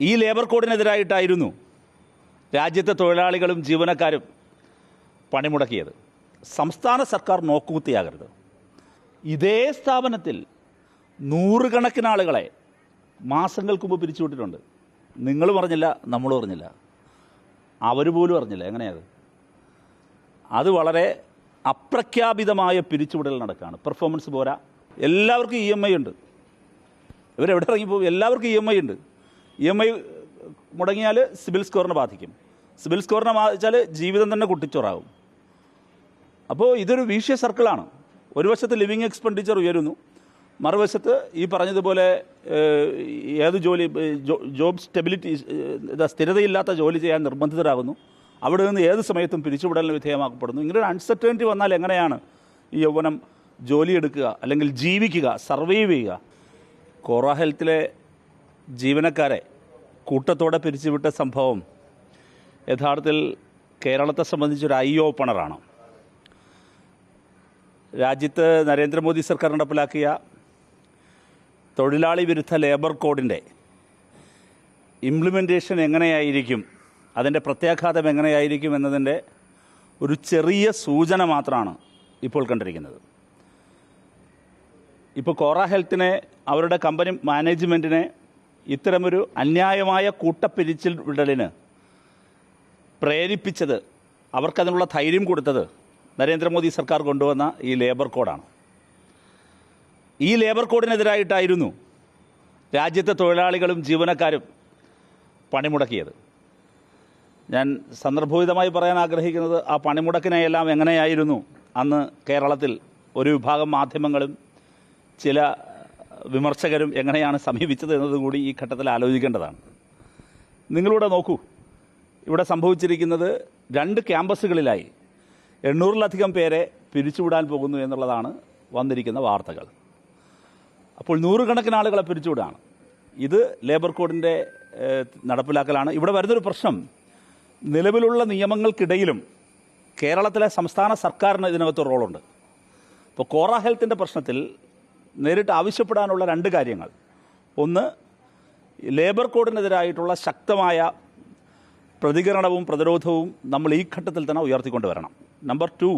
ഈ ലേബർ കോഡിനെതിരായിട്ടായിരുന്നു രാജ്യത്തെ തൊഴിലാളികളും ജീവനക്കാരും പണിമുടക്കിയത്. സംസ്ഥാന സർക്കാർ നോക്കുകുത്തിയാകരുത്. ഇതേ സ്ഥാപനത്തിൽ നൂറുകണക്കിന് ആളുകളെ മാസങ്ങൾക്ക് മുമ്പ് പിരിച്ചുവിട്ടിട്ടുണ്ട്. നിങ്ങൾ പറഞ്ഞില്ല, നമ്മൾ പറഞ്ഞില്ല, അവർ പോലും അറിഞ്ഞില്ല. എങ്ങനെയത്? അത് വളരെ അപ്രഖ്യാപിതമായ പിരിച്ചുവിടൽ നടക്കുകയാണ്. പെർഫോമൻസ് പോരാ, എല്ലാവർക്കും EMI ഉണ്ട്. ഇവരെവിടെ ഇറങ്ങിപ്പോകും? എല്ലാവർക്കും EMI ഉണ്ട്. EMI മുടങ്ങിയാൽ സിബിൽ സ്കോറിനെ ബാധിക്കും. സിബിൽ സ്കോറിനെ ബാധിച്ചാൽ ജീവിതം തന്നെ കുട്ടിച്ചോറാകും. അപ്പോൾ ഇതൊരു വീഷ്യ സർക്കിളാണ്. ഒരു വശത്ത് ലിവിങ് എക്സ്പെൻഡിച്ചർ ഉയരുന്നു, മറുവശത്ത് ഈ പറഞ്ഞതുപോലെ ഏത് ജോലി ജോബ് സ്റ്റെബിലിറ്റി സ്ഥിരതയില്ലാത്ത ജോലി ചെയ്യാൻ നിർബന്ധിതരാകുന്നു. അവിടെ നിന്ന് ഏത് സമയത്തും പിരിച്ചുവിടലിന് വിധേയമാക്കപ്പെടുന്നു. ഇങ്ങനൊരു അൺസർട്ടനിറ്റി വന്നാൽ എങ്ങനെയാണ് ഈ യൗവനം ജോലിയെടുക്കുക, അല്ലെങ്കിൽ ജീവിക്കുക, സർവൈവ് ചെയ്യുക? കോറ ഹെൽത്തിലെ ജീവനക്കാരെ കൂട്ടത്തോടെ പിരിച്ചുവിട്ട സംഭവം യഥാർത്ഥത്തിൽ കേരളത്തെ സംബന്ധിച്ചൊരു ഐ ഓപ്പണറാണ്. രാജ്യത്ത് നരേന്ദ്രമോദി സർക്കാർ നടപ്പിലാക്കിയ തൊഴിലാളി വിരുദ്ധ ലേബർ കോഡിൻ്റെ ഇംപ്ലിമെൻറ്റേഷൻ എങ്ങനെയായിരിക്കും, അതിൻ്റെ പ്രത്യാഘാതം എങ്ങനെയായിരിക്കും എന്നതിൻ്റെ ഒരു ചെറിയ സൂചന മാത്രമാണ് ഇപ്പോൾ കണ്ടിരിക്കുന്നത്. ഇപ്പോൾ കോറ ഹെൽത്തിനെ, അവരുടെ കമ്പനി മാനേജ്മെൻറ്റിനെ ഇത്തരമൊരു അന്യായമായ കൂട്ടപ്പിരിച്ചിൽ വിടലിന് പ്രേരിപ്പിച്ചത്, അവർക്കതിനുള്ള ധൈര്യം കൊടുത്തത് നരേന്ദ്രമോദി സർക്കാർ കൊണ്ടുവന്ന ഈ ലേബർ കോഡാണ്. ഈ ലേബർ കോഡിനെതിരായിട്ടായിരുന്നു രാജ്യത്തെ തൊഴിലാളികളും ജീവനക്കാരും പണിമുടക്കിയത്. ഞാൻ സന്ദർഭോചിതമായി പറയാൻ ആഗ്രഹിക്കുന്നത്, ആ പണിമുടക്കിനെയെല്ലാം എങ്ങനെയായിരുന്നു അന്ന് കേരളത്തിൽ ഒരു വിഭാഗം മാധ്യമങ്ങളും ചില വിമർശകരും എങ്ങനെയാണ് സമീപിച്ചത് എന്നതുകൂടി ഈ ഘട്ടത്തിൽ ആലോചിക്കേണ്ടതാണ്. നിങ്ങളിവിടെ നോക്കൂ, ഇവിടെ സംഭവിച്ചിരിക്കുന്നത് 2 ക്യാമ്പസുകളിലായി 800-ലധികം പേരെ പിരിച്ചുവിടാൻ പോകുന്നു എന്നുള്ളതാണ് വന്നിരിക്കുന്ന വാർത്തകൾ. അപ്പോൾ നൂറുകണക്കിന് ആളുകളെ പിരിച്ചുവിടാണ്. ഇത് ലേബർ കോഡിൻ്റെ നടപ്പിലാക്കലാണ്. ഇവിടെ വരുന്നൊരു പ്രശ്നം, നിലവിലുള്ള നിയമങ്ങൾക്കിടയിലും കേരളത്തിലെ സംസ്ഥാന സർക്കാരിന് ഇതിനകത്ത് റോളുണ്ട്. ഇപ്പോൾ കോറ ഹെൽത്തിൻ്റെ പ്രശ്നത്തിൽ നേരിട്ട് ആവശ്യപ്പെടാനുള്ള 2 കാര്യങ്ങൾ. ഒന്ന്, ലേബർ കോഡിനെതിരായിട്ടുള്ള ശക്തമായ പ്രതികരണവും പ്രതിരോധവും നമ്മൾ ഈ ഘട്ടത്തിൽ തന്നെ ഉയർത്തിക്കൊണ്ടുവരണം. നമ്പർ 2,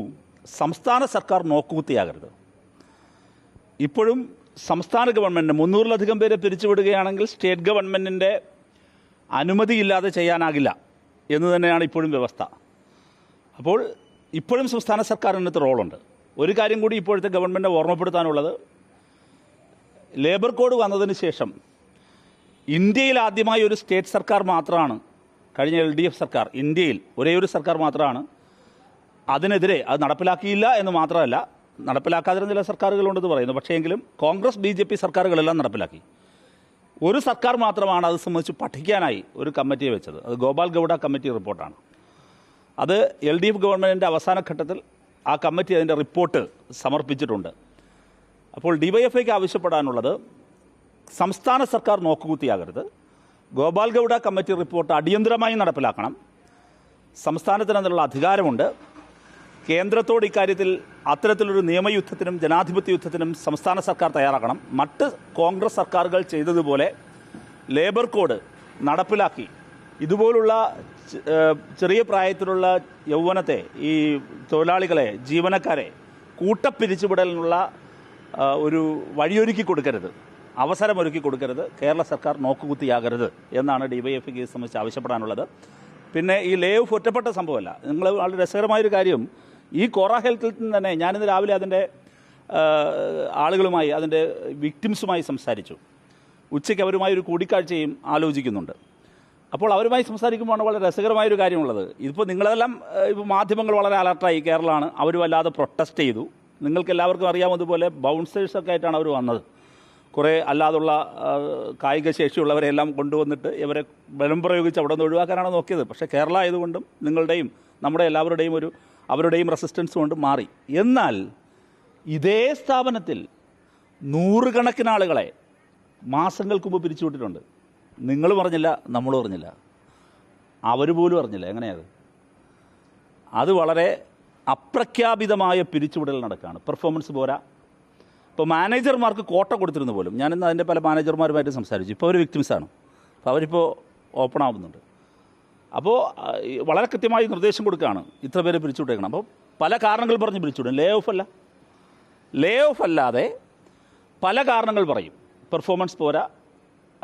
സംസ്ഥാന സർക്കാർ നോക്കുകുത്തിയാകരുത്. ഇപ്പോഴും സംസ്ഥാന ഗവൺമെൻറ്റിന് 300-ലധികം പേരെ പിരിച്ചുവിടുകയാണെങ്കിൽ സ്റ്റേറ്റ് ഗവൺമെൻറ്റിൻ്റെ അനുമതിയില്ലാതെ ചെയ്യാനാകില്ല എന്ന് തന്നെയാണ് ഇപ്പോഴും വ്യവസ്ഥ. അപ്പോൾ ഇപ്പോഴും സംസ്ഥാന സർക്കാരിനകത്ത് റോളുണ്ട്. ഒരു കാര്യം കൂടി ഇപ്പോഴത്തെ ഗവൺമെൻറ് ഓർമ്മപ്പെടുത്താനുള്ളത്, ലേബർ കോഡ് വന്നതിന് ശേഷം ഇന്ത്യയിൽ ആദ്യമായി ഒരു സ്റ്റേറ്റ് സർക്കാർ മാത്രമാണ്, കഴിഞ്ഞ LDF സർക്കാർ, ഇന്ത്യയിൽ ഒരേ ഒരു സർക്കാർ മാത്രമാണ് അതിനെതിരെ, അത് നടപ്പിലാക്കിയില്ല എന്ന് മാത്രമല്ല, നടപ്പിലാക്കാതിരുന്ന ചില സർക്കാരുകളുണ്ടെന്ന് പറയുന്നു, പക്ഷേ എങ്കിലും കോൺഗ്രസ് BJP സർക്കാരുകളെല്ലാം നടപ്പിലാക്കി. ഒരു സർക്കാർ മാത്രമാണ് അത് സംബന്ധിച്ച് പഠിക്കാനായി ഒരു കമ്മിറ്റിയെ വെച്ചത്. അത് ഗോപാൽ ഗൗഡ കമ്മിറ്റി റിപ്പോർട്ടാണ്. അത് LDF ഗവൺമെൻറ്റിൻ്റെ അവസാന ഘട്ടത്തിൽ ആ കമ്മിറ്റി അതിൻ്റെ റിപ്പോർട്ട് സമർപ്പിച്ചിട്ടുണ്ട്. അപ്പോൾ DYFIക്ക് ആവശ്യപ്പെടാനുള്ളത്, സംസ്ഥാന സർക്കാർ നോക്കുകുത്തിയാകരുത്. ഗോപാൽ ഗൗഡ കമ്മിറ്റി റിപ്പോർട്ട് അടിയന്തരമായി നടപ്പിലാക്കണം. സംസ്ഥാനത്തിന് അതിനുള്ള അധികാരമുണ്ട്. കേന്ദ്രത്തോട് ഇക്കാര്യത്തിൽ അത്തരത്തിലൊരു നിയമയുദ്ധത്തിനും ജനാധിപത്യ യുദ്ധത്തിനും സംസ്ഥാന സർക്കാർ തയ്യാറാക്കണം. മറ്റ് കോൺഗ്രസ് സർക്കാരുകൾ ചെയ്തതുപോലെ ലേബർ കോഡ് നടപ്പിലാക്കി ഇതുപോലുള്ള ചെറിയ പ്രായത്തിലുള്ള യൗവനത്തെ, ഈ തൊഴിലാളികളെ, ജീവനക്കാരെ കൂട്ടപ്പിരിച്ചുവിടലിനുള്ള ഒരു വഴിയൊരുക്കി കൊടുക്കരുത്, അവസരമൊരുക്കി കൊടുക്കരുത്. കേരള സർക്കാർ നോക്കുകുത്തിയാകരുത് എന്നാണ് DYFIക്ക് സംബന്ധിച്ച് ആവശ്യപ്പെടാനുള്ളത്. പിന്നെ ഈ ലേ ഓഫ് ഒറ്റപ്പെട്ട സംഭവമല്ല. നിങ്ങൾ വളരെ രസകരമായൊരു കാര്യം, ഈ കോറ ഹെൽത്തിൽ തന്നെ ഞാനിന്ന് രാവിലെ അതിൻ്റെ ആളുകളുമായി, അതിൻ്റെ വിക്ടിംസുമായി സംസാരിച്ചു. ഉച്ചയ്ക്ക് അവരുമായി ഒരു കൂടിക്കാഴ്ചയും ആലോചിക്കുന്നുണ്ട്. അപ്പോൾ അവരുമായി സംസാരിക്കുമ്പോഴാണ് വളരെ രസകരമായൊരു കാര്യമുള്ളത്. ഇതിപ്പോൾ നിങ്ങളെല്ലാം, ഇപ്പോൾ മാധ്യമങ്ങൾ വളരെ അലർട്ടായി, കേരളമാണ്, അവർ വല്ലാതെ പ്രൊട്ടസ്റ്റ് ചെയ്തു. നിങ്ങൾക്ക് എല്ലാവർക്കും അറിയാവുന്നതുപോലെ ബൗൺസേഴ്സൊക്കെ ആയിട്ടാണ് അവർ വന്നത്. കുറേ അല്ലാതുള്ള കായിക ശേഷിയുള്ളവരെല്ലാം കൊണ്ടുവന്നിട്ട് ഇവരെ ബലം പ്രയോഗിച്ച് അവിടെ നിന്ന് ഒഴിവാക്കാനാണ് നോക്കിയത്. പക്ഷേ കേരള ആയതുകൊണ്ടും നിങ്ങളുടെയും നമ്മുടെ എല്ലാവരുടെയും അവരുടെയും റെസിസ്റ്റൻസ് കൊണ്ട് മാറി. എന്നാൽ ഇതേ സ്ഥാപനത്തിൽ നൂറുകണക്കിന് ആളുകളെ മാസങ്ങൾക്ക് മുമ്പ് പിരിച്ചുവിട്ടിട്ടുണ്ട്. നിങ്ങൾ പറഞ്ഞില്ല, നമ്മൾ പറഞ്ഞില്ല, അവർ പോലും അറിഞ്ഞില്ല. എങ്ങനെയത്? അത് വളരെ അപ്രഖ്യാപിതമായ പിരിച്ചുവിടൽ നടക്കുകയാണ്. പെർഫോമൻസ് പോരാ. ഇപ്പോൾ മാനേജർമാർക്ക് കോട്ട കൊടുത്തിരുന്നു പോലും. ഞാനിന്ന് അതിൻ്റെ പല മാനേജർമാരുമായിട്ട് സംസാരിച്ചു. ഇപ്പോൾ അവർ വിക്ടിംസാണ്. അപ്പോൾ അവരിപ്പോൾ ഓപ്പൺ ആവുന്നുണ്ട്. അപ്പോൾ വളരെ കൃത്യമായി നിർദ്ദേശം കൊടുക്കുകയാണ്, ഇത്ര പേരെ പിരിച്ചുവിട്ടേക്കണം. അപ്പോൾ പല കാരണങ്ങൾ പറഞ്ഞ് പിരിച്ചുവിടും. ലേ ഓഫ് അല്ലാതെ പല കാരണങ്ങൾ പറയും. പെർഫോമൻസ് പോരാ,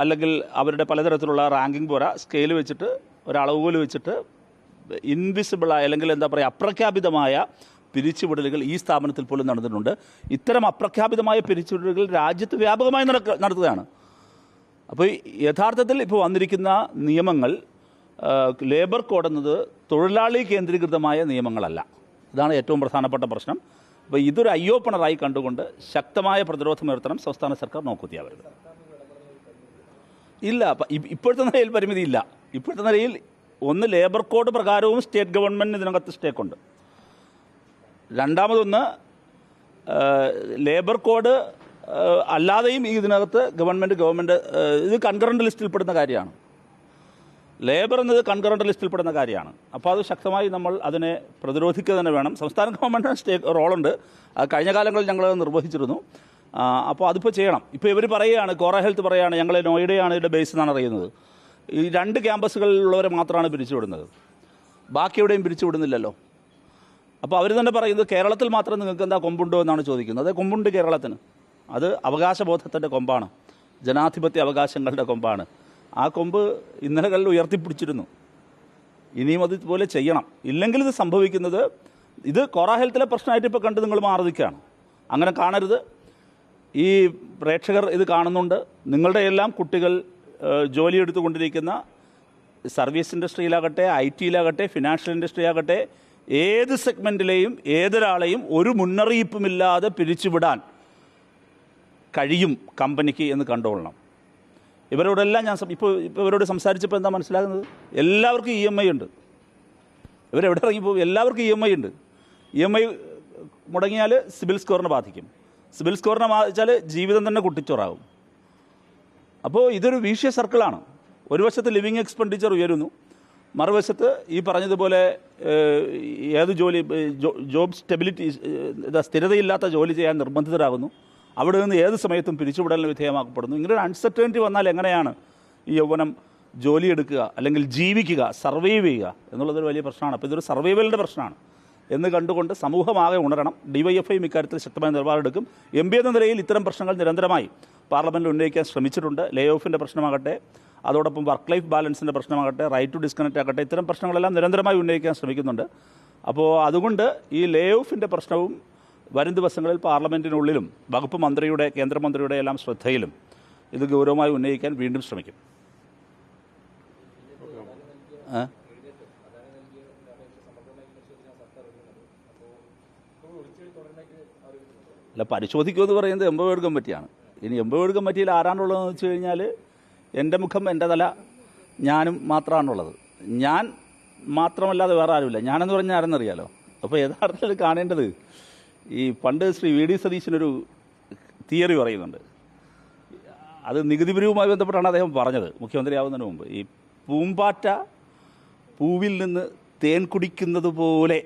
അല്ലെങ്കിൽ അവരുടെ പലതരത്തിലുള്ള റാങ്കിങ് പോരാ, സ്കെയിൽ വെച്ചിട്ട് ഒരളവുകോൽ വെച്ചിട്ട് ഇൻവിസിബിളായ അല്ലെങ്കിൽ എന്താ പറയുക അപ്രഖ്യാപിതമായ പിരിച്ചുവിടലുകൾ ഈ സ്ഥാപനത്തിൽ പോലും നടന്നിട്ടുണ്ട്. ഇത്തരം അപ്രഖ്യാപിതമായ പിരിച്ചുവിടലുകൾ രാജ്യത്ത് വ്യാപകമായി നടത്തുകയാണ്. അപ്പോൾ യഥാർത്ഥത്തിൽ ഇപ്പോൾ വന്നിരിക്കുന്ന നിയമങ്ങൾ ലേബർ കോഡ് എന്നത് തൊഴിലാളി കേന്ദ്രീകൃതമായ നിയമങ്ങളല്ല. ഇതാണ് ഏറ്റവും പ്രധാനപ്പെട്ട പ്രശ്നം. അപ്പോൾ ഇതൊരു ഐ ഓപ്പണറായി കണ്ടുകൊണ്ട് ശക്തമായ പ്രതിരോധമുയർത്തണം സംസ്ഥാന സർക്കാർ നോക്കുത്തിയാവരുത്. ഇല്ല, ഇപ്പോഴത്തെ നിലയിൽ പരിമിതിയില്ല. ഇപ്പോഴത്തെ നിലയിൽ ഒന്ന് ലേബർ കോഡ് പ്രകാരവും സ്റ്റേറ്റ് ഗവൺമെൻറ്റിന് ഇതിനകത്ത് സ്റ്റേക്കുണ്ട്. രണ്ടാമതൊന്ന് ലേബർ കോഡ് അല്ലാതെയും ഇതിനകത്ത് ഗവൺമെൻറ് ഇത് കൺകറൻറ്റ് ലിസ്റ്റിൽപ്പെടുന്ന കാര്യമാണ്. ലേബർ എന്നത് കൺകറൻറ്റ് ലിസ്റ്റിൽപ്പെടുന്ന കാര്യമാണ്. അപ്പോൾ അത് ശക്തമായി നമ്മൾ അതിനെ പ്രതിരോധിക്കുക തന്നെ വേണം. സംസ്ഥാന ഗവൺമെൻറ്റിന് റോളുണ്ട്. കഴിഞ്ഞ കാലങ്ങളിൽ ഞങ്ങൾ നിർവഹിച്ചിരുന്നു. അപ്പോൾ അതിപ്പോൾ ചെയ്യണം. ഇപ്പോൾ ഇവർ പറയുകയാണ്, കോറ ഹെൽത്ത് പറയുകയാണ് ഞങ്ങൾ നോയിഡയാണ് ഇതിൻ്റെ ബേസ് എന്നാണ് അറിയുന്നത്. ഈ 2 ക്യാമ്പസുകളിലുള്ളവരെ മാത്രമാണ് പിരിച്ചുവിടുന്നത്, ബാക്കി എവിടെയും പിരിച്ചുവിടുന്നില്ലല്ലോ. അപ്പോൾ അവർ തന്നെ പറയുന്നത് കേരളത്തിൽ മാത്രം നിങ്ങൾക്ക് എന്താ കൊമ്പുണ്ടോ എന്നാണ് ചോദിക്കുന്നത്. അത് കൊമ്പുണ്ട് കേരളത്തിന്. അത് അവകാശബോധത്തിൻ്റെ കൊമ്പാണ്, ജനാധിപത്യ അവകാശങ്ങളുടെ കൊമ്പാണ്. ആ കൊമ്പ് ഇന്നലകളിൽ ഉയർത്തിപ്പിടിച്ചിരുന്നു. ഇനിയും അതുപോലെ ചെയ്യണം. ഇല്ലെങ്കിൽ ഇത് സംഭവിക്കുന്നത്, ഇത് കോറ ഹെൽത്തിലെ പ്രശ്നമായിട്ട് ഇപ്പോൾ കണ്ട് നിങ്ങൾ മാറി നിൽക്കുകയാണ്. അങ്ങനെ കാണരുത്. ഈ പ്രേക്ഷകർ ഇത് കാണുന്നുണ്ട്. നിങ്ങളുടെ എല്ലാം കുട്ടികൾ ജോലി എടുത്തുകൊണ്ടിരിക്കുന്ന സർവീസ് ഇൻഡസ്ട്രിയിലാകട്ടെ, IT-യിലാകട്ടെ, ഫിനാൻഷ്യൽ ഇൻഡസ്ട്രിയാകട്ടെ, ഏത് സെഗ്മെൻറ്റിലെയും ഏതൊരാളെയും ഒരു മുന്നറിയിപ്പുമില്ലാതെ പിരിച്ചുവിടാൻ കഴിയും കമ്പനിക്ക് എന്ന് കണ്ടുകൊള്ളണം. ഇവരോടെല്ലാം ഞാൻ ഇപ്പോൾ ഇവരോട് സംസാരിച്ചപ്പോൾ എന്താ മനസ്സിലാകുന്നത്? എല്ലാവർക്കും EMI ഉണ്ട്. ഇവരെവിടെ ഇറങ്ങിപ്പോകും? എല്ലാവർക്കും EMI ഉണ്ട്. EMI മുടങ്ങിയാൽ സിബിൽ സ്കോറിനെ ബാധിക്കും. സിബിൽ സ്കോറിനെ ബാധിച്ചാൽ ജീവിതം തന്നെ കുട്ടിച്ചോറാകും. അപ്പോൾ ഇതൊരു വീഷ്യ സർക്കിളാണ്. ഒരു വശത്ത് ലിവിങ് എക്സ്പെൻഡിച്ചർ ഉയരുന്നു, മറുവശത്ത് ഈ പറഞ്ഞതുപോലെ ജോബ് സ്റ്റെബിലിറ്റി, സ്ഥിരതയില്ലാത്ത ജോലി ചെയ്യാൻ നിർബന്ധിതരാകുന്നു. അവിടെ നിന്ന് ഏത് സമയത്തും പിരിച്ചുവിടലിന് വിധേയമാക്കപ്പെടുന്നു. ഇങ്ങനൊരു അൺസർട്ടനിറ്റി വന്നാൽ എങ്ങനെയാണ് ഈ യൗവനം ജോലിയെടുക്കുക, അല്ലെങ്കിൽ ജീവിക്കുക, സർവൈവ് ചെയ്യുക എന്നുള്ളതൊരു വലിയ പ്രശ്നമാണ്. അപ്പോൾ ഇതൊരു സർവൈവലിൻ്റെ പ്രശ്നമാണ് എന്ന് കണ്ടുകൊണ്ട് സമൂഹമാകെ ഉണരണം. DYFI ഇക്കാര്യത്തിൽ ശക്തമായ നിലപാടെടുക്കും. MP എന്ന നിലയിൽ ഇത്തരം പ്രശ്നങ്ങൾ നിരന്തരമായി പാർലമെൻറ്റിൽ ഉന്നയിക്കാൻ ശ്രമിച്ചിട്ടുണ്ട്. ലേ ഓഫിൻ്റെ പ്രശ്നമാകട്ടെ, അതോടൊപ്പം വർക്ക് ലൈഫ് ബാലൻസിൻ്റെ പ്രശ്നമാകട്ടെ, റൈറ്റ് ടു ഡിസ്കണക്റ്റ് ആകട്ടെ, ഇത്തരം പ്രശ്നങ്ങളെല്ലാം നിരന്തരമായി ഉന്നയിക്കാൻ ശ്രമിക്കുന്നുണ്ട്. അപ്പോൾ അതുകൊണ്ട് ഈ ലേ ഓഫിൻ്റെ പ്രശ്നവും വരും ദിവസങ്ങളിൽ പാർലമെൻറ്റിനുള്ളിലും വകുപ്പ് മന്ത്രിയുടെ, കേന്ദ്രമന്ത്രിയുടെ എല്ലാം ശ്രദ്ധയിലും ഇത് ഗൗരവമായി ഉന്നയിക്കാൻ വീണ്ടും ശ്രമിക്കും. അല്ല, പരിശോധിക്കുമെന്ന് പറയുന്നത് എംപവേർഡ് കമ്മിറ്റിയാണ്. ഇനി എംപവേർഡ് കമ്മിറ്റിയിൽ ആരാണുള്ളതെന്ന് വെച്ച് കഴിഞ്ഞാൽ എൻ്റെ മുഖം എൻ്റെ തല ഞാനും മാത്രമാണുള്ളത്. ഞാൻ മാത്രമല്ലാതെ വേറെ ആരുമില്ല. ഞാനെന്ന് പറഞ്ഞാൽ ആരെന്നറിയാലോ. അപ്പോൾ യഥാർത്ഥത്തിൽ കാണേണ്ടത്, ഈ പണ്ട് ശ്രീ VD സതീശനൊരു തിയറി പറയുന്നുണ്ട്. അത് നികുതി പിരിവുമായി ബന്ധപ്പെട്ടാണ് അദ്ദേഹം പറഞ്ഞത്, മുഖ്യമന്ത്രിയാവുന്നതിന് മുമ്പ്. ഈ പൂമ്പാറ്റ പൂവിൽ നിന്ന് തേൻ കുടിക്കുന്നത് പോലെ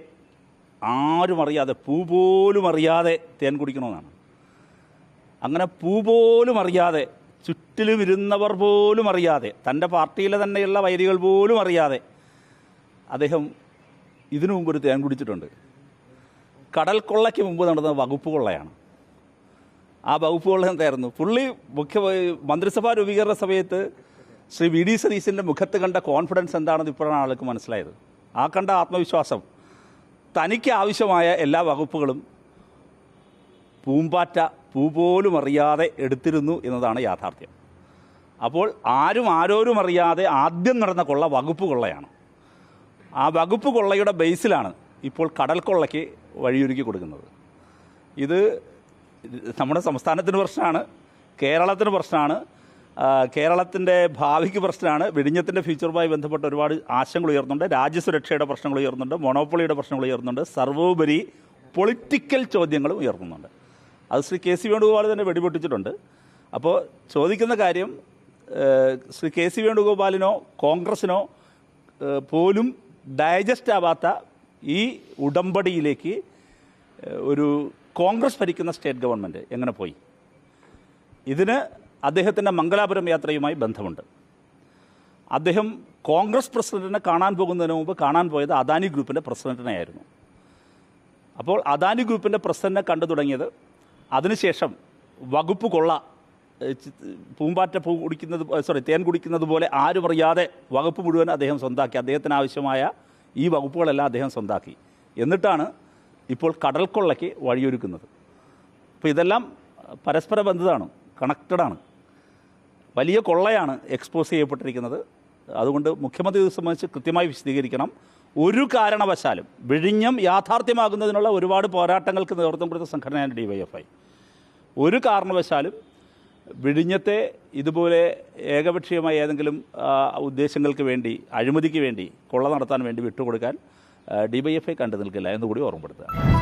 ആരും അറിയാതെ, പൂ പോലും അറിയാതെ തേൻ കുടിക്കണമെന്നാണ്. അങ്ങനെ പൂ പോലും അറിയാതെ, ചുറ്റിലും ഇരുന്നവർ പോലും അറിയാതെ, തൻ്റെ പാർട്ടിയിലെ തന്നെയുള്ള വൈരികൾ പോലും അറിയാതെ അദ്ദേഹം ഇതിനു മുമ്പ് ഒരു തേൻ കുടിച്ചിട്ടുണ്ട്. കടൽ കൊള്ളയ്ക്ക് മുമ്പ് നടന്ന വകുപ്പ് കൊള്ളയാണ്. ആ വകുപ്പ് കൊള്ള എന്തായിരുന്നു? പുള്ളി മന്ത്രിസഭാ രൂപീകരണ സമയത്ത് ശ്രീ VD സതീശൻ്റെ മുഖത്ത് കണ്ട കോൺഫിഡൻസ് എന്താണെന്ന് ഇപ്പോഴാണ് ആൾക്ക് മനസ്സിലായത്. ആ കണ്ട ആത്മവിശ്വാസം, തനിക്ക് ആവശ്യമായ എല്ലാ വകുപ്പുകളും പൂമ്പാറ്റ പൂ പോലും അറിയാതെ എടുത്തിരുന്നു എന്നതാണ് യാഥാർത്ഥ്യം. അപ്പോൾ ആരോരും അറിയാതെ ആദ്യം നടന്ന കൊള്ള വകുപ്പ് കൊള്ളയാണ്. ആ വകുപ്പ് കൊള്ളയുടെ ബേസിലാണ് ഇപ്പോൾ കടൽ കൊള്ളയ്ക്ക് വഴിയൊരുക്കി കൊടുക്കുന്നത്. ഇത് നമ്മുടെ സംസ്ഥാനത്തിന് പ്രശ്നമാണ്, കേരളത്തിന് പ്രശ്നമാണ്, കേരളത്തിൻ്റെ ഭാവിക്ക് പ്രശ്നമാണ്. വെടിഞ്ഞത്തിൻ്റെ ഫ്യൂച്ചറുമായി ബന്ധപ്പെട്ട ഒരുപാട് ആശങ്കകൾ ഉയർന്നുണ്ട്. രാജ്യസുരക്ഷയുടെ പ്രശ്നങ്ങൾ ഉയർന്നുണ്ട്, മൊണോപ്പൊളിയുടെ പ്രശ്നങ്ങൾ ഉയർന്നുണ്ട്, സർവോപരി പൊളിറ്റിക്കൽ ചോദ്യങ്ങളും ഉയർന്നുന്നുണ്ട്. അത് ശ്രീ KC വേണുഗോപാൽ തന്നെ വെടിപൊട്ടിച്ചിട്ടുണ്ട്. അപ്പോൾ ചോദിക്കുന്ന കാര്യം, ശ്രീ KC വേണുഗോപാലിനോ കോൺഗ്രസിനോ പോലും ഡൈജസ്റ്റ് ആവാത്ത ഈ ഉടമ്പടിയിലേക്ക് ഒരു കോൺഗ്രസ് ഭരിക്കുന്ന സ്റ്റേറ്റ് ഗവൺമെൻറ് എങ്ങനെ പോയി? ഇതിന് അദ്ദേഹത്തിൻ്റെ മംഗലാപുരം യാത്രയുമായി ബന്ധമുണ്ട്. അദ്ദേഹം കോൺഗ്രസ് പ്രസിഡന്റിനെ കാണാൻ പോകുന്നതിന് മുമ്പ് കാണാൻ പോയത് അദാനി ഗ്രൂപ്പിൻ്റെ പ്രസിഡന്റിനെയായിരുന്നു. അപ്പോൾ അദാനി ഗ്രൂപ്പിൻ്റെ പ്രസിഡന്റിനെ കണ്ടു തുടങ്ങിയത് അതിനുശേഷം വകുപ്പ് കൊള്ള പൂമ്പാറ്റ തേൻ കുടിക്കുന്നത് പോലെ ആരും അറിയാതെ വകുപ്പ് മുഴുവൻ അദ്ദേഹം സ്വന്താക്കി. അദ്ദേഹത്തിന് ആവശ്യമായ ഈ വകുപ്പുകളെല്ലാം അദ്ദേഹം സ്വന്താക്കി. എന്നിട്ടാണ് ഇപ്പോൾ കടൽ കൊള്ളയ്ക്ക് വഴിയൊരുക്കുന്നത്. അപ്പോൾ ഇതെല്ലാം പരസ്പര ബന്ധിതമാണ്, കണക്റ്റഡാണ്. വലിയ കൊള്ളയാണ് എക്സ്പോസ് ചെയ്യപ്പെട്ടിരിക്കുന്നത്. അതുകൊണ്ട് മുഖ്യമന്ത്രി ഇത് സംബന്ധിച്ച് കൃത്യമായി വിശദീകരിക്കണം. ഒരു കാരണവശാലും വിഴിഞ്ഞം യാഥാർത്ഥ്യമാകുന്നതിനുള്ള ഒരുപാട് പോരാട്ടങ്ങൾക്ക് നേതൃത്വം കൊടുത്ത സംഘടനയാണ് DYFI. ഒരു കാരണവശാലും വിഴിഞ്ഞത്തെ ഇതുപോലെ ഏകപക്ഷീയമായ ഏതെങ്കിലും ഉദ്ദേശങ്ങൾക്ക് വേണ്ടി, അഴിമതിക്ക് വേണ്ടി, കൊള്ള നടത്താൻ വേണ്ടി വിട്ടുകൊടുക്കാൻ DYFI കണ്ടു നിൽക്കില്ല എന്നുകൂടി ഓർമ്മപ്പെടുത്തുക.